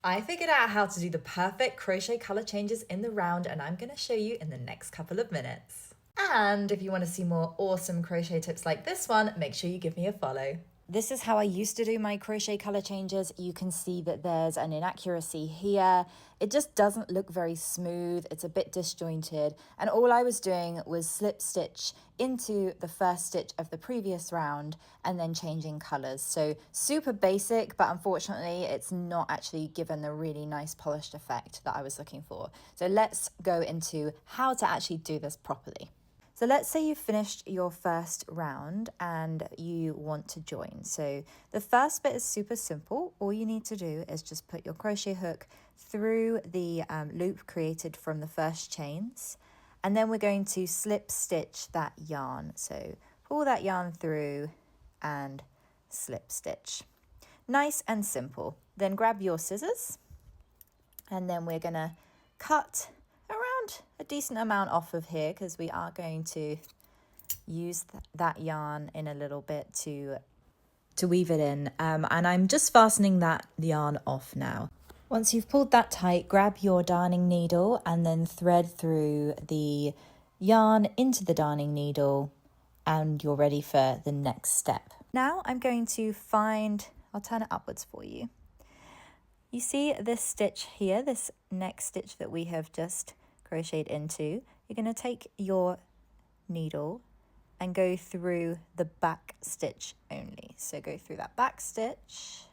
I figured out how to do the perfect crochet color changes in the round, and I'm going to show you in the next couple of minutes. And if you want to see more awesome crochet tips like this one, make sure you give me a follow. This is how I used to do my crochet color changes. You can see that there's an inaccuracy here. It just doesn't look very smooth. It's a bit disjointed. And all I was doing was slip stitch into the first stitch of the previous round and then changing colors. So super basic, but unfortunately it's not actually given the really nice polished effect that I was looking for. So let's go into how to actually do this properly. So let's say you've finished your first round and you want to join. So the first bit is super simple. All you need to do is just put your crochet hook through the loop created from the first chains. And then we're going to slip stitch that yarn. So pull that yarn through and slip stitch. Nice and simple. Then grab your scissors and then we're gonna cut around a decent amount off of here because we are going to use that yarn in a little bit to weave it in, and I'm just fastening that yarn off now. Once you've pulled that tight, grab your darning needle and then thread through the yarn into the darning needle and you're ready for the next step. Now I'm going to I'll turn it upwards for you. You see this stitch here, this next stitch that we have just crocheted into, you're going to take your needle and go through the back stitch only. So go through that back stitch,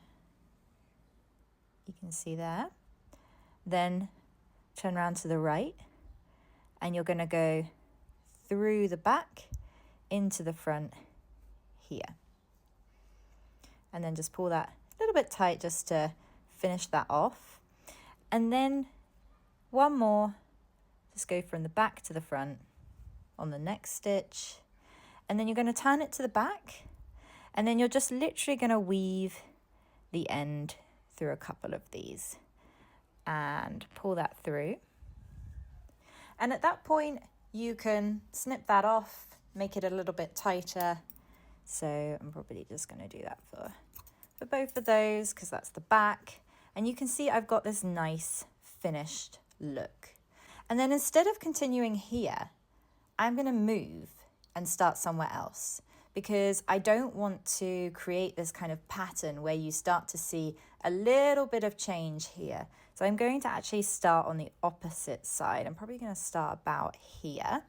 you can see there, then turn around to the right and you're going to go through the back into the front here. And then just pull that a little bit tight just to finish that off. And then one more, just go from the back to the front on the next stitch, and then you're going to turn it to the back, and then you're just literally going to weave the end through a couple of these and pull that through. And at that point you can snip that off, make it a little bit tighter. So I'm probably just going to do that for both of those because that's the back. And you can see I've got this nice finished look. And then instead of continuing here, I'm going to move and start somewhere else because I don't want to create this kind of pattern where you start to see a little bit of change here. So I'm going to actually start on the opposite side. I'm probably going to start about here.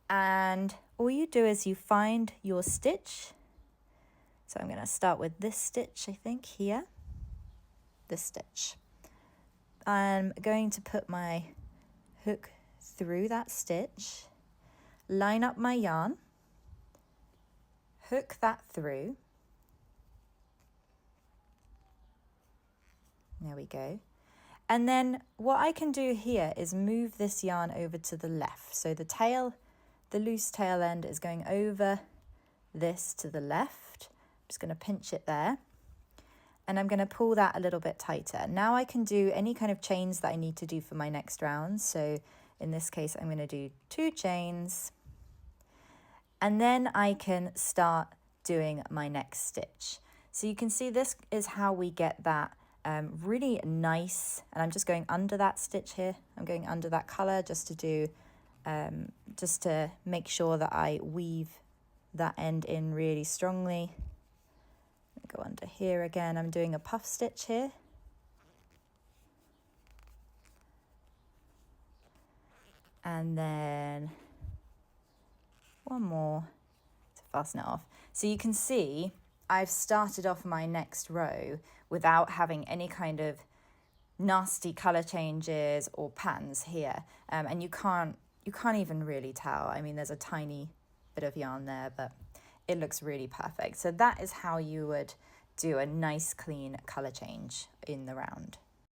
And all you do is you find your stitch. So I'm going to start with this stitch, I think, here. This stitch. I'm going to put my hook through that stitch, line up my yarn, hook that through. There we go. And then what I can do here is move this yarn over to the left. So the loose tail end is going over this to the left. I'm just going to pinch it there. And I'm going to pull that a little bit tighter. Now I can do any kind of chains that I need to do for my next round. So in this case, I'm going to do 2 chains. And then I can start doing my next stitch. So you can see this is how we get that really nice, and I'm just going under that stitch here. I'm going under that color just to do, just to make sure that I weave that end in really strongly. Go under here again. I'm doing a puff stitch here. And then one more to fasten it off. So you can see I've started off my next row without having any kind of nasty color changes or patterns here. And you can't even really tell. I mean, there's a tiny bit of yarn there, but it looks really perfect. So that is how you would do a nice clean color change in the round.